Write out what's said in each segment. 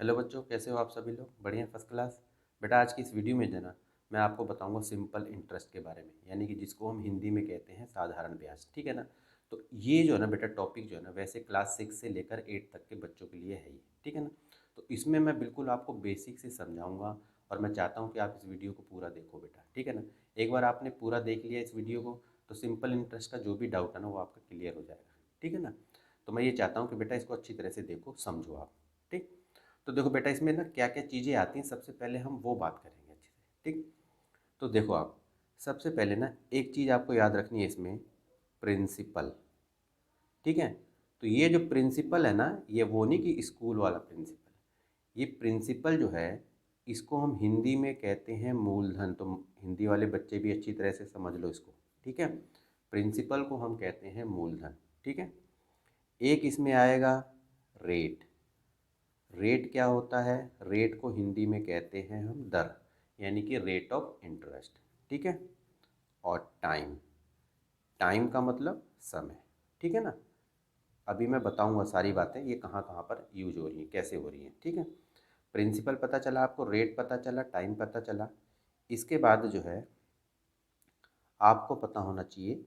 Hello बच्चों, कैसे हो आप सभी लोग? बढ़िया, फर्स्ट क्लास। बेटा आज की इस वीडियो में जो है ना, मैं आपको बताऊंगा सिंपल इंटरेस्ट के बारे में, यानी कि जिसको हम हिंदी में कहते हैं साधारण ब्याज। ठीक है ना? तो ये जो है ना बेटा टॉपिक जो है ना, वैसे क्लास 6 से लेकर 8 तक के बच्चों के लिए है ही। ठीक है ना? तो इसमें मैं बिल्कुल आपको बेसिक से समझाऊँगा और मैं चाहता हूँ कि आप इस वीडियो को पूरा देखो बेटा। ठीक है ना? एक बार आपने पूरा देख लिया इस वीडियो को, तो सिंपल इंटरेस्ट का जो भी डाउट है ना, वो आपका क्लियर हो जाएगा। ठीक है ना? तो मैं ये चाहता हूँ कि बेटा इसको अच्छी तरह से देखो, समझो आप। ठीक। तो देखो बेटा, इसमें ना क्या क्या चीज़ें आती हैं, सबसे पहले हम वो बात करेंगे अच्छे से। ठीक। तो देखो आप, सबसे पहले ना एक चीज़ आपको याद रखनी है इसमें, प्रिंसिपल। ठीक है? तो ये जो प्रिंसिपल है ना, ये वो नहीं कि स्कूल वाला प्रिंसिपल। ये प्रिंसिपल जो है, इसको हम हिंदी में कहते हैं मूलधन। तो हिंदी वाले बच्चे भी अच्छी तरह से समझ लो इसको। ठीक है? प्रिंसिपल को हम कहते हैं मूलधन। ठीक है? एक इसमें आएगा रेट। रेट क्या होता है? रेट को हिंदी में कहते हैं हम दर, यानी कि रेट ऑफ इंटरेस्ट। ठीक है? और टाइम, टाइम का मतलब समय। ठीक है ना? अभी मैं बताऊंगा सारी बातें, ये कहाँ कहाँ पर यूज हो रही हैं, कैसे हो रही हैं। ठीक है? प्रिंसिपल पता चला आपको, रेट पता चला, टाइम पता चला। इसके बाद जो है, आपको पता होना चाहिए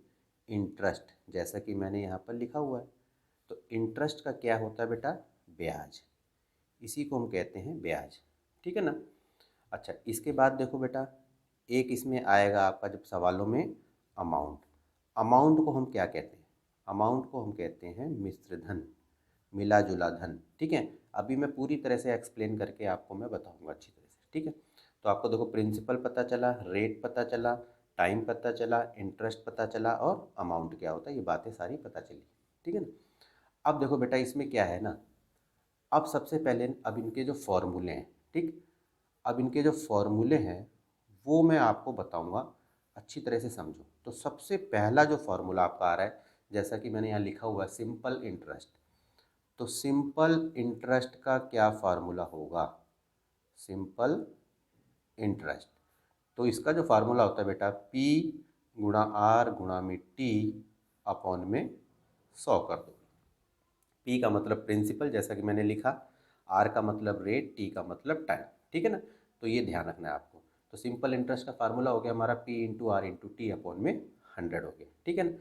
इंटरेस्ट, जैसा कि मैंने यहाँ पर लिखा हुआ है। तो इंटरेस्ट का क्या होता है बेटा? ब्याज। इसी को हम कहते हैं ब्याज। ठीक है ना? अच्छा, इसके बाद देखो बेटा, एक इसमें आएगा आपका जब सवालों में, अमाउंट। अमाउंट को हम क्या कहते हैं? अमाउंट को हम कहते हैं मिश्र धन, मिला जुला धन। ठीक है? अभी मैं पूरी तरह से एक्सप्लेन करके आपको मैं बताऊंगा अच्छी तरह से। ठीक है? तो आपको देखो, प्रिंसिपल पता चला, रेट पता चला, टाइम पता चला, इंटरेस्ट पता चला, और अमाउंट क्या होता है, ये बातें सारी पता चली। ठीक है ना? अब देखो बेटा, इसमें क्या है ना, अब सबसे पहले अब इनके जो फॉर्मूले हैं। ठीक। अब इनके जो फॉर्मूले हैं, वो मैं आपको बताऊंगा, अच्छी तरह से समझो। तो सबसे पहला जो फॉर्मूला आपका आ रहा है, जैसा कि मैंने यहाँ लिखा हुआ है, सिंपल इंटरेस्ट। तो सिंपल इंटरेस्ट का क्या फार्मूला होगा? सिंपल इंटरेस्ट, तो इसका जो फार्मूला होता है बेटा, पी गुणा आर गुणा में टी अपॉन में 100 कर दो। पी का मतलब प्रिंसिपल, जैसा कि मैंने लिखा, आर का मतलब रेट, टी का मतलब टाइम। ठीक है ना? तो ये ध्यान रखना है आपको। तो सिंपल इंटरेस्ट का फार्मूला हो गया हमारा P into R into T upon में 100 हो गया। ठीक है ना?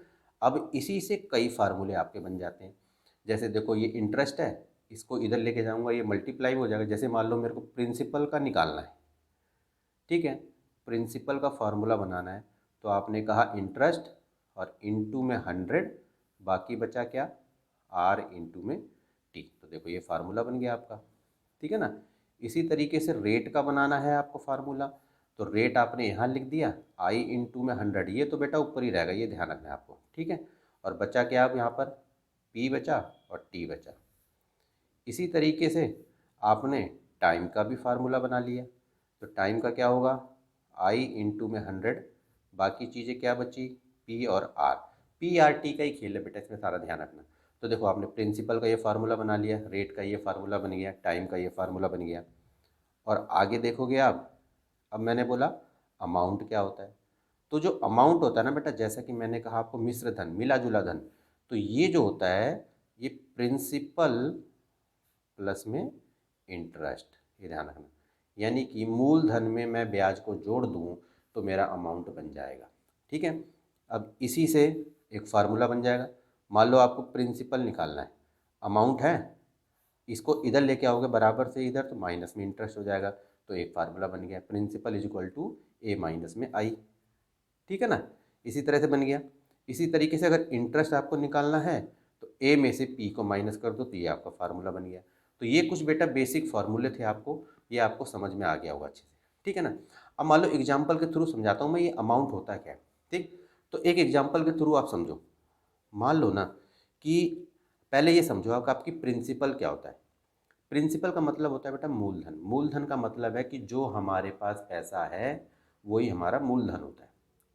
अब इसी से कई फार्मूले आपके बन जाते हैं। जैसे देखो, ये इंटरेस्ट है, इसको इधर लेके जाऊंगा, ये मल्टीप्लाई हो जाएगा। जैसे मान लो मेरे को प्रिंसिपल का निकालना है। ठीक है? प्रिंसिपल का फार्मूला बनाना है, तो आपने कहा इंटरेस्ट और इंटू में 100, बाकी बचा क्या? आर इंटू में टी। तो देखो ये फार्मूला बन गया आपका। ठीक है ना? इसी तरीके से रेट का बनाना है आपको फार्मूला, तो रेट आपने यहाँ लिख दिया, आई इंटू में 100। ये तो बेटा ऊपर ही रहेगा, ये ध्यान रखना है आपको। ठीक है? और बचा क्या अब यहाँ पर? पी बचा और टी बचा। इसी तरीके से आपने टाइम का भी फार्मूला बना लिया, तो टाइम का क्या होगा? आई इंटू में 100, बाकी चीज़ें क्या बची? पी और आर। पी आर टी का ही खेल है बेटा, इसमें सारा ध्यान रखना। तो देखो, आपने प्रिंसिपल का ये फार्मूला बना लिया, रेट का ये फार्मूला बन गया, टाइम का ये फार्मूला बन गया। और आगे देखोगे आप, अब मैंने बोला अमाउंट क्या होता है। तो जो अमाउंट होता है ना बेटा, जैसा कि मैंने कहा आपको, मिश्र धन, मिला जुला धन। तो ये जो होता है, ये प्रिंसिपल प्लस में इंटरेस्ट, ये ध्यान रखना। यानी कि मूलधन में मैं ब्याज को जोड़ दूं तो मेरा अमाउंट बन जाएगा। ठीक है? अब इसी से एक फार्मूला बन जाएगा। मान लो आपको प्रिंसिपल निकालना है, अमाउंट है, इसको इधर लेके आओगे बराबर से इधर, तो माइनस में इंटरेस्ट हो जाएगा। तो एक फार्मूला बन गया, principal is equal to A minus में आई। ठीक है ना? इसी तरह से बन गया। इसी तरीके से अगर इंटरेस्ट आपको निकालना है, तो ए में से पी को माइनस कर दो, तो ये आपका फार्मूला बन गया। तो ये कुछ बेटा बेसिक फार्मूले थे आपको, ये आपको समझ में आ गया होगा अच्छे से। ठीक है ना? अब मान लो एग्जाम्पल के थ्रू समझाता हूँ मैं, ये अमाउंट होता है क्या। ठीक। तो एक एग्जाम्पल के थ्रू आप समझो। मान लो ना कि, पहले ये समझो आप, आपकी प्रिंसिपल क्या होता है। प्रिंसिपल का मतलब होता है बेटा मूलधन। मूलधन का मतलब है कि जो हमारे पास पैसा है, वही हमारा मूलधन होता है।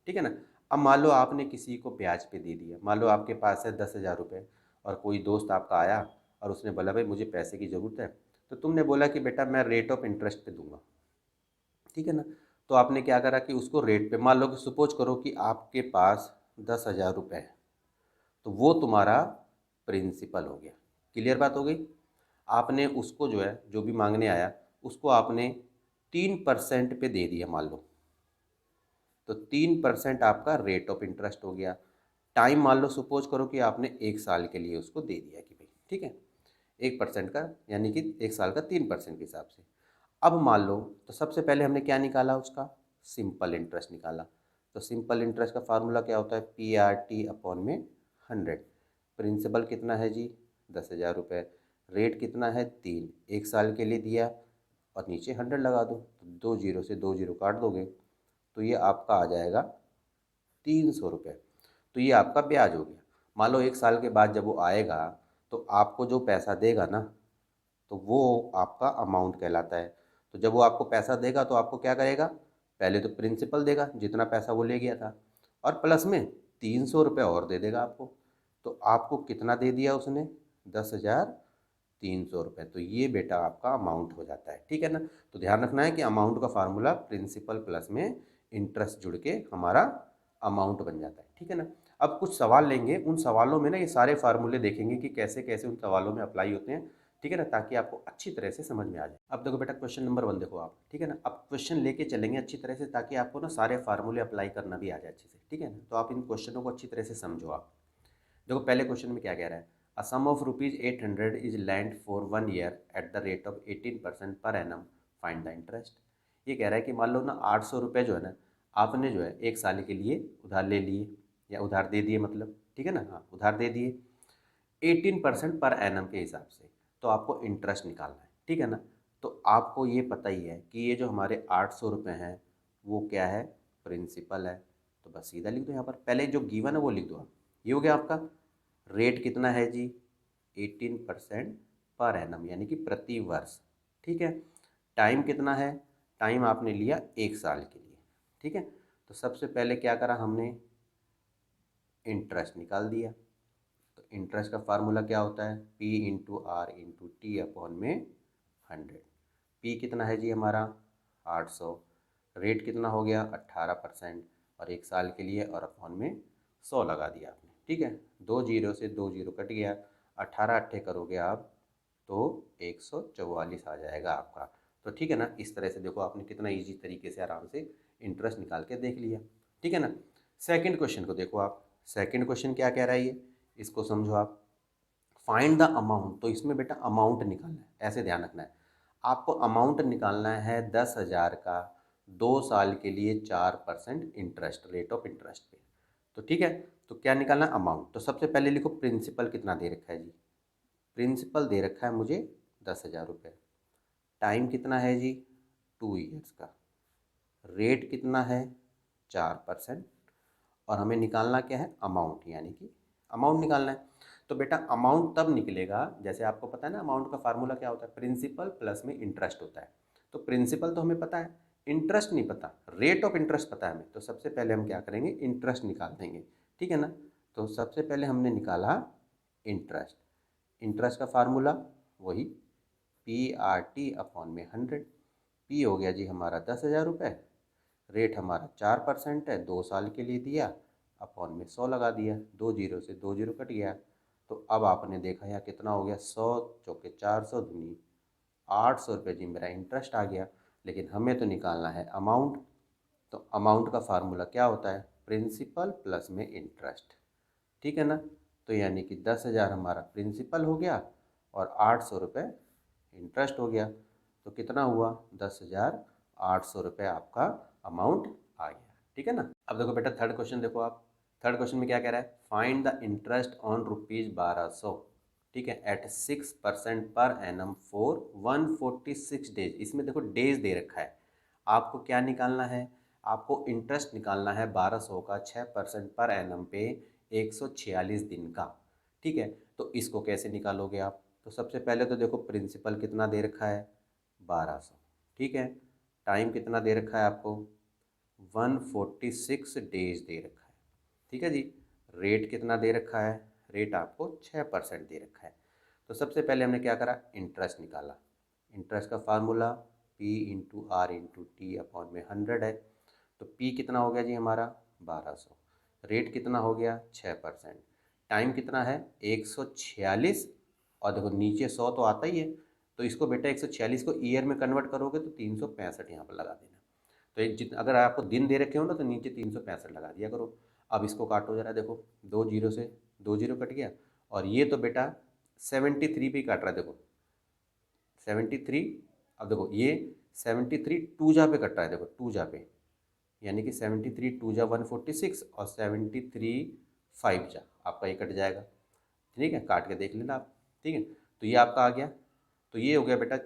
ठीक है ना? अब मान लो आपने किसी को ब्याज पे दे दिया। मान लो आपके पास है 10,000 रुपये, और कोई दोस्त आपका आया और उसने बोला भाई मुझे पैसे की ज़रूरत है, तो तुमने बोला कि बेटा मैं रेट ऑफ इंटरेस्ट पे दूंगा। ठीक है ना? तो आपने क्या करा कि उसको रेट पे, मान लो कि सपोज करो कि आपके पास 10,000 रुपये है, तो वो तुम्हारा प्रिंसिपल हो गया। क्लियर बात हो गई? आपने उसको जो है, जो भी मांगने आया उसको आपने 3% पे दे दिया मान लो, तो 3% आपका रेट ऑफ इंटरेस्ट हो गया। टाइम मान लो सपोज करो कि आपने 1 साल के लिए उसको दे दिया कि भाई ठीक है 1% का, यानी कि 1 साल का 3% के हिसाब से। अब मान लो, तो सबसे पहले हमने क्या निकाला, उसका सिंपल इंटरेस्ट निकाला। तो सिंपल इंटरेस्ट का फार्मूला क्या होता है, PRT/100। प्रिंसिपल कितना है जी, 10,000 रुपये। रेट कितना है, 3, 1 साल के लिए दिया, और नीचे 100 लगा दो, तो 2 जीरो से 2 जीरो काट दोगे तो ये आपका आ जाएगा 300 रुपये। तो ये आपका ब्याज हो गया। मान लो 1 साल के बाद जब वो आएगा तो आपको जो पैसा देगा ना, तो वो आपका अमाउंट कहलाता है। तो जब वो आपको पैसा देगा तो आपको क्या करेगा, पहले तो प्रिंसिपल देगा जितना पैसा वो ले गया था, और प्लस में 300 रुपये और दे देगा आपको। तो आपको कितना दे दिया उसने, 10,300 रुपये। तो ये बेटा आपका अमाउंट हो जाता है, ठीक है ना। तो ध्यान रखना है कि अमाउंट का फार्मूला प्रिंसिपल प्लस में इंटरेस्ट जुड़ के हमारा अमाउंट बन जाता है, ठीक है ना। अब कुछ सवाल लेंगे, उन सवालों में ना ये सारे फार्मूले देखेंगे कि कैसे कैसे उन सवालों में अप्लाई होते हैं, ठीक है ना, ताकि आपको अच्छी तरह से समझ में आ जाए। अब देखो बेटा क्वेश्चन नंबर 1 देखो आप, ठीक है ना। अब क्वेश्चन लेके चलेंगे अच्छी तरह से ताकि आपको ना सारे फार्मूले अप्लाई करना भी आ जाए अच्छे से, ठीक है ना। तो आप इन क्वेश्चनों को अच्छी तरह से समझो आप। देखो पहले क्वेश्चन में क्या कह रहा है, a sum of ₹800 is lent for 1 year at the rate of 18% per annum, find the interest. ये कह रहा है कि मान लो ना 800 रुपये जो है ना, आपने जो है 1 साल के लिए उधार ले लिए, या उधार दे दिए मतलब, ठीक है ना, हाँ उधार दे दिए 18% पर एनम के हिसाब से। तो आपको इंटरेस्ट निकालना है, ठीक है ना। तो आपको ये पता ही है कि ये जो हमारे 800 रुपये हैं वो क्या है, प्रिंसिपल है। तो बस सीधा लिख दो यहाँ पर, पहले जो गिवन है वो लिख दो आप। ये हो गया आपका। रेट कितना है जी, 18% पर एनम, यानी कि प्रति वर्ष, ठीक है। टाइम कितना है, टाइम आपने लिया 1 साल के लिए, ठीक है। तो सबसे पहले क्या करा हमने, इंटरेस्ट निकाल दिया। तो इंटरेस्ट का फार्मूला क्या होता है, P/R/T/100। पी कितना है जी हमारा 800, रेट कितना हो गया 18%, और 1 साल के लिए, और अपॉन में 100 लगा दिया आपने, ठीक है। 2 जीरो से 2 जीरो कट गया, 18 अट्ठे करोगे आप तो 144 आ जाएगा आपका। तो ठीक है ना, इस तरह से देखो आपने कितना इजी तरीके से आराम से इंटरेस्ट निकाल के देख लिया, ठीक है ना। सेकंड क्वेश्चन को देखो आप, सेकंड क्वेश्चन क्या कह रहा है ये, इसको समझो आप। फाइंड द अमाउंट, तो इसमें बेटा अमाउंट निकालना है, ऐसे ध्यान रखना है। आपको अमाउंट निकालना है 10,000 का, 2 साल के लिए 4% इंटरेस्ट, रेट ऑफ इंटरेस्ट पे। तो ठीक है, तो क्या निकालना है, अमाउंट। तो सबसे पहले लिखो प्रिंसिपल कितना दे रखा है जी, प्रिंसिपल दे रखा है मुझे 10,000 रुपये। टाइम कितना है जी, 2 ईयर्स का। रेट कितना है, 4%। और हमें निकालना क्या है, अमाउंट, यानी कि अमाउंट निकालना है। तो बेटा अमाउंट तब निकलेगा, जैसे आपको पता है ना अमाउंट का फार्मूला क्या होता है, प्रिंसिपल प्लस में इंटरेस्ट होता है। तो प्रिंसिपल तो हमें पता है, इंटरेस्ट नहीं पता, रेट ऑफ इंटरेस्ट पता है हमें। तो सबसे पहले हम क्या करेंगे, इंटरेस्ट निकाल देंगे, ठीक है ना। तो सबसे पहले हमने निकाला इंटरेस्ट। इंटरेस्ट का फार्मूला वही PRT/100। पी हो गया जी हमारा 10,000 रुपये, रेट हमारा 4% है, 2 साल के लिए दिया, अपॉन में 100 लगा दिया, 2 जीरो से 2 जीरो कट गया। तो अब आपने देखा यहाँ कितना हो गया, 100 चौके 400 दूनी 800 रुपये जी मेरा इंटरेस्ट आ गया। लेकिन हमें तो निकालना है अमाउंट। तो अमाउंट का फार्मूला क्या होता है, प्रिंसिपल प्लस में इंटरेस्ट, ठीक है ना। तो यानी कि 10,000 हमारा प्रिंसिपल हो गया और 800 रुपये इंटरेस्ट हो गया। तो कितना हुआ, 10,800 रुपये आपका अमाउंट आ गया, ठीक है ना। अब देखो बेटा थर्ड क्वेश्चन देखो आप, थर्ड क्वेश्चन में क्या कह रहा है, फाइंड द इंटरेस्ट ऑन ₹1200, ठीक है, eight 6% per annum for 146 days. इसमें देखो डेज दे रखा है, आपको क्या निकालना है, आपको इंटरेस्ट निकालना है 1200 का 6% पर एनम पे 146 दिन का, ठीक है। तो इसको कैसे निकालोगे आप, तो सबसे पहले तो देखो प्रिंसिपल कितना दे रखा है 1200, ठीक है। टाइम कितना दे रखा है आपको 146 डेज दे रखा है, ठीक है जी। रेट कितना दे रखा है, रेट आपको 6% दे रखा है। तो सबसे पहले हमने क्या करा, इंटरेस्ट निकाला। इंटरेस्ट का फार्मूला P/R/T/100 है। तो P कितना हो गया जी हमारा 1200, रेट कितना हो गया 6%, टाइम कितना है 146 और देखो नीचे 100 तो आता ही है, तो इसको बेटा 146 को ईयर में कन्वर्ट करोगे तो 365 यहाँ पर लगा देना। तो एक जितना अगर आपको दिन दे रखे हो ना तो नीचे 365 लगा दिया करो। अब इसको काटो जरा, देखो 2 जीरो से 2 जीरो कट गया, और ये तो बेटा 73 पे काट रहा है, देखो 73। अब देखो ये 73 टू जा पे कट रहा है, देखो टू जा पे, यानी कि 73 टू जा 146 और 73 5 जा आपका ये कट जाएगा। ठीक है, काट के देख लेना आप। ठीक है, तो ये आपका आ गया, तो ये हो गया बेटा।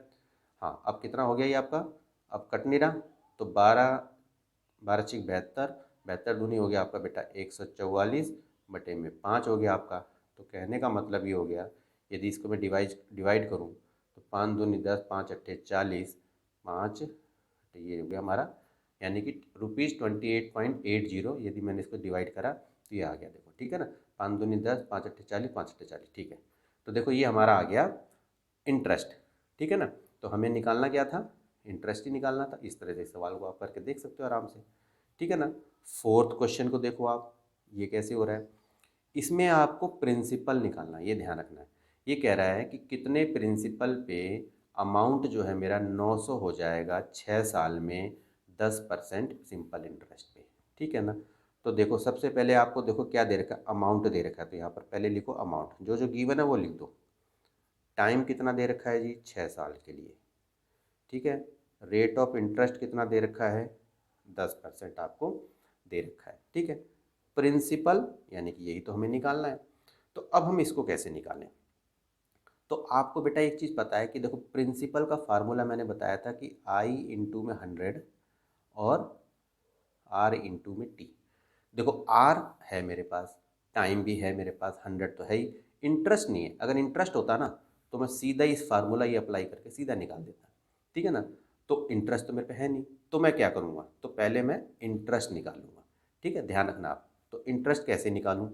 हाँ, अब कितना हो गया ये आपका, अब कट नहीं रहा, तो 12 12 छिक 72, 72 दूनी हो गया आपका बेटा 144 बटे में 5 हो गया आपका। तो कहने का मतलब ये हो गया, यदि इसको मैं डिवाइड करूँ तो 5 दूनी 10, 5 अट्ठे 40, 5 तो ये हो गया हमारा, यानी कि ₹28.80। यदि मैंने इसको डिवाइड करा तो ये आ गया, देखो ठीक है ना, 5 दूनी 10, 5 अट्ठे 40, 5 अट्ठे 40। ठीक है, तो देखो ये हमारा आ गया इंटरेस्ट। ठीक है ना, तो हमें निकालना क्या था, इंटरेस्ट ही निकालना था। इस तरह से सवाल को आप करके देख सकते हो आराम से। ठीक है ना, फोर्थ क्वेश्चन को देखो आप, ये कैसे हो रहा है। इसमें आपको प्रिंसिपल निकालना है, ये ध्यान रखना है। ये कह रहा है कि कितने प्रिंसिपल पे अमाउंट जो है मेरा 900 हो जाएगा 6 साल में 10% सिंपल इंटरेस्ट पे। ठीक है ना, तो देखो सबसे पहले आपको देखो क्या दे रखा है, अमाउंट दे रखा है, तो यहाँ पर पहले लिखो अमाउंट, जो जो गिवन है वो लिख दो। टाइम कितना दे रखा है जी, 6 साल के लिए। ठीक है, रेट ऑफ इंटरेस्ट कितना दे रखा है, 10% आपको दे रखा है। ठीक है, प्रिंसिपल यानी कि यही तो हमें निकालना है। तो अब हम इसको कैसे निकालें, तो आपको बेटा एक चीज़ पता है कि देखो प्रिंसिपल का फार्मूला मैंने बताया था कि आई इंटू में 100 और आर इंटू में टी। देखो आर है मेरे पास, टाइम भी है मेरे पास, 100 तो है ही, इंटरेस्ट नहीं है। अगर इंटरेस्ट होता ना तो मैं सीधा इस फार्मूला ही अप्लाई करके सीधा निकाल देता। ठीक है ना, तो इंटरेस्ट तो मेरे पे है नहीं, तो मैं क्या करूँगा, तो पहले मैं इंटरेस्ट निकालूंगा। ठीक है, ध्यान रखना आप। तो इंटरेस्ट कैसे निकालूँ,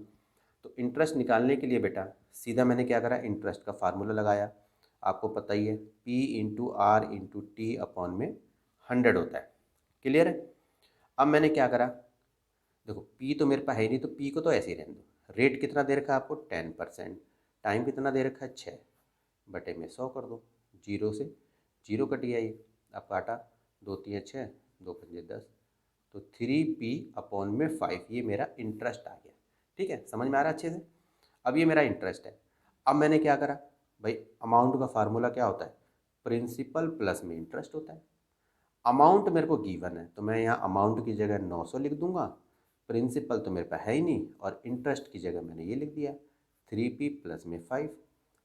तो इंटरेस्ट निकालने के लिए बेटा सीधा मैंने क्या करा, इंटरेस्ट का फार्मूला लगाया। आपको पता ही है, P into R into T upon में 100 होता है। क्लियर है। अब मैंने क्या करा, देखो पी तो मेरे पास है ही नहीं, तो पी को तो ऐसे ही रहने दो। रेट कितना दे रखा है आपको, 10%। टाइम कितना दे रखा है, 6 बटे में 100 कर दो। जीरो से जीरो कट गया ये, अब काटा, 2 3 6, 2 5 10, तो 3p अपॉन में 5, ये मेरा इंटरेस्ट आ गया। ठीक है, समझ में आ रहा है अच्छे से। अब ये मेरा इंटरेस्ट है। अब मैंने क्या करा भाई, अमाउंट का फार्मूला क्या होता है, प्रिंसिपल प्लस में इंटरेस्ट होता है। अमाउंट मेरे को गिवन है, तो मैं यहाँ अमाउंट की जगह 900 लिख दूंगा। प्रिंसिपल तो मेरे पास है ही नहीं, और इंटरेस्ट की जगह मैंने ये लिख दिया 3p प्लस में 5।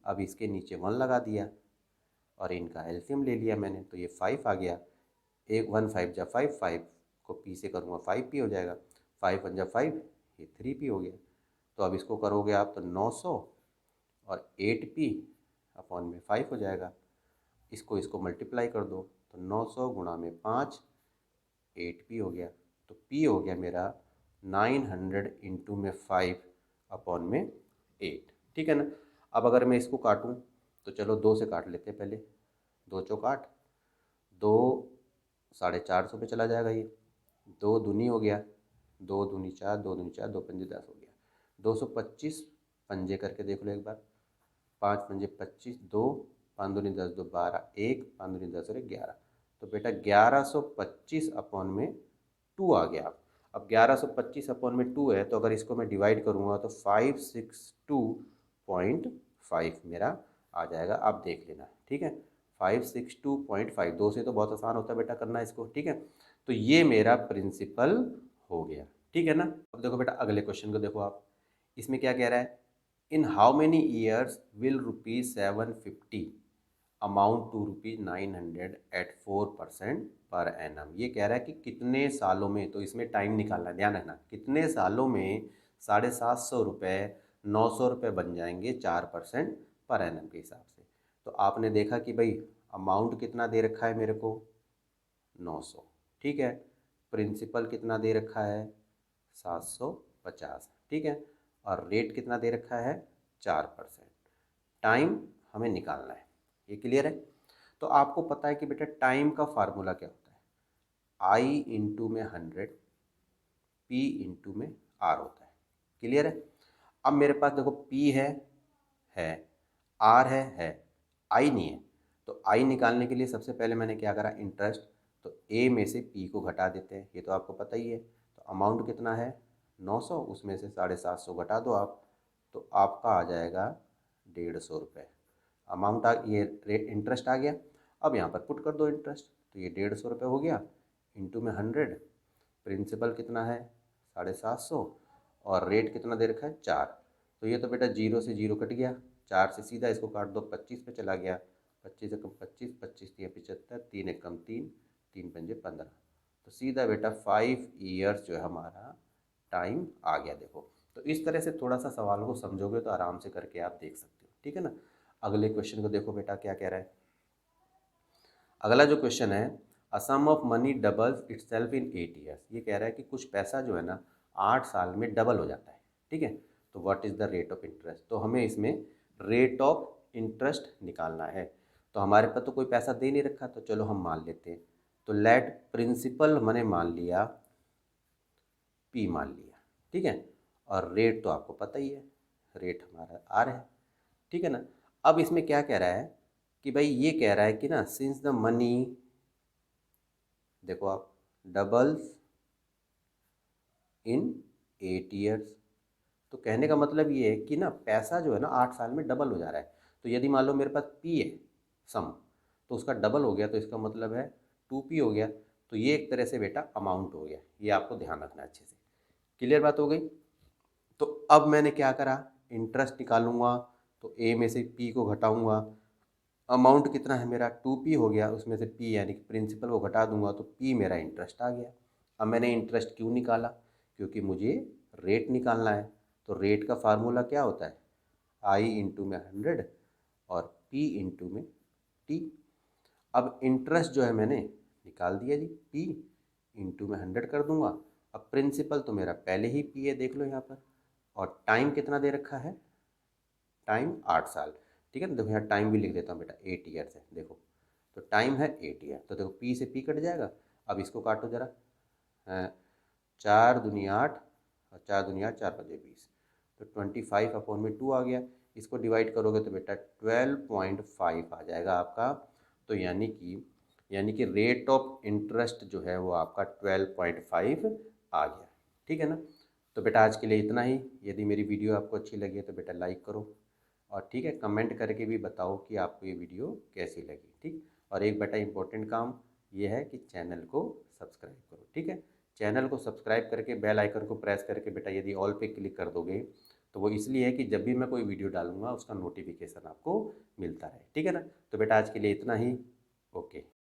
अब इसके नीचे 1 लगा दिया और इनका एलसीएम ले लिया मैंने, तो ये 5 आ गया। एक 1 5 जा 5, 5 को पी से करूँगा 5p हो जाएगा, 5 1 जा 5, ये 3p हो गया। तो अब इसको करोगे आप तो 900 और 8p अपॉन में 5 हो जाएगा। इसको इसको मल्टीप्लाई कर दो, तो 900 गुणा में 5, 8p हो गया। तो p हो गया मेरा 900 इंटू में 5 अपॉन में 8। ठीक है ना, अब अगर मैं इसको काटूँ तो चलो 2 से काट लेते हैं पहले। 2 चौक 8, 2 450 पे चला जाएगा ये, 2 दूनी हो गया, 2 दूनी 4, 2 दूनी 4, 2 पंजे 10 हो गया। 225 पंजे करके देख लो एक बार, 5 पंजे 25, 2 5 दूनी 10, 2 12, 1 5 दूनी 10 और 11, तो बेटा 1125 अपॉन में 2 आ गया। अब 1125 अपॉन में 2 है, तो अगर इसको मैं डिवाइड करूँगा तो 562.5 मेरा आ जाएगा। आप देख लेना, ठीक है, 562.5, 2 से तो बहुत आसान होता है बेटा करना इसको। ठीक है, तो ये मेरा प्रिंसिपल हो गया। ठीक है ना, अब देखो बेटा अगले क्वेश्चन को देखो आप, इसमें क्या कह रहा है, in how many years will ₹750 amount to ₹900 at 4% per annum. ये कह रहा है कि कितने सालों में, तो इसमें टाइम निकालना है, ध्यान रखना, कितने सालों में ₹750 ₹900 बन जाएंगे 4% पर एनम के हिसाब से। तो आपने देखा कि भाई अमाउंट कितना दे रखा है मेरे को, 900। ठीक है, प्रिंसिपल कितना दे रखा है, 750। ठीक है, और रेट कितना दे रखा है, 4%। टाइम हमें निकालना है, ये क्लियर है। तो आपको पता है कि बेटा टाइम का फार्मूला क्या होता है, आई इंटू में 100, पी इंटू में आर होता है। क्लियर है। अब मेरे पास देखो पी है, आर है, आई नहीं है। तो आई निकालने के लिए सबसे पहले मैंने क्या करा, इंटरेस्ट, तो ए में से पी को घटा देते हैं, ये तो आपको पता ही है। तो अमाउंट कितना है 900, उसमें से 750 घटा दो आप, तो आपका आ जाएगा 150 रुपये। अमाउंट ये रेट इंटरेस्ट आ गया। अब यहाँ पर पुट कर दो इंटरेस्ट, तो ये 150 रुपये हो गया, इंटू में 100। प्रिंसिपल कितना है 750, और रेट कितना दे रखा है 4। तो ये तो बेटा जीरो से जीरो कट गया, 4 से सीधा इसको काट दो, 25 पे चला गया, 25 एकम 25, 25 तिया 75, 3 एकम 3, 3 पंजे 15। तो सीधा बेटा 5 ईयर्स जो है हमारा टाइम आ गया। देखो, तो इस तरह से थोड़ा सा सवाल को समझोगे तो आराम से करके आप देख सकते हो, ठीक है ना। अगले क्वेश्चन को देखो बेटा क्या कह रहा है। अगला जो क्वेश्चन है, a sum of money doubles itself in 8 years. ये कह रहा है कि कुछ पैसा जो है ना 8 साल में डबल हो जाता है, ठीक है। तो what is the rate of interest, तो हमें इसमें रेट ऑफ इंटरेस्ट निकालना है। तो हमारे पास तो कोई पैसा दे नहीं रखा, तो चलो हम मान लेते हैं। तो लेट प्रिंसिपल मैंने मान लिया, पी मान लिया, ठीक है। और रेट तो आपको पता ही है, रेट हमारा आर है, ठीक है ना। अब इसमें क्या कह रहा है कि भाई ये कह रहा है कि ना सिंस द मनी, देखो आप, डबल्स इन 8 ईयर्स। तो कहने का मतलब ये है कि ना पैसा जो है ना 8 साल में डबल हो जा रहा है। तो यदि मान लो मेरे पास पी है सम, तो उसका डबल हो गया, तो इसका मतलब है 2p हो गया। तो ये एक तरह से बेटा अमाउंट हो गया, ये आपको ध्यान रखना है अच्छे से। क्लियर बात हो गई। तो अब मैंने क्या करा, इंटरेस्ट निकालूंगा, तो ए में से पी को घटाऊंगा। अमाउंट कितना है मेरा 2p हो गया, उसमें से p यानी कि प्रिंसिपल को घटा दूंगा, तो p मेरा इंटरेस्ट आ गया। अब मैंने इंटरेस्ट क्यों निकाला, क्योंकि मुझे रेट निकालना है। तो रेट का फार्मूला क्या होता है, i इंटू में 100 और p इंटू में t। अब इंटरेस्ट जो है मैंने निकाल दिया जी, p इंटू में 100 कर दूंगा। अब प्रिंसिपल तो मेरा पहले ही p है, देख लो यहाँ पर। और टाइम कितना दे रखा है, टाइम 8 साल, ठीक है ना। देखो यहाँ टाइम भी लिख देता हूँ बेटा, 8 ईयर्स है, देखो। तो टाइम है 8 ईयर, तो देखो पी से पी कट जाएगा। अब इसको काटो जरा, 4 दूनी 8 और 4 दूनी 8, 4 पंजे 20, तो 25 अपॉन में 2 आ गया। इसको डिवाइड करोगे तो बेटा 12.5 आ जाएगा आपका। तो यानी कि रेट ऑफ इंटरेस्ट जो है वो आपका 12.5 आ गया, ठीक है ना। तो बेटा आज के लिए इतना ही। यदि मेरी वीडियो आपको अच्छी लगी है तो बेटा लाइक करो, और ठीक है कमेंट करके भी बताओ कि आपको ये वीडियो कैसी लगी, ठीक। और एक बेटा इम्पोर्टेंट काम ये है कि चैनल को सब्सक्राइब करो, ठीक है। चैनल को सब्सक्राइब करके बेल आइकन को प्रेस करके बेटा यदि ऑल पे क्लिक कर दोगे, तो वो इसलिए है कि जब भी मैं कोई वीडियो डालूंगा उसका नोटिफिकेशन आपको मिलता रहे, ठीक है ना। तो बेटा आज के लिए इतना ही, ओके।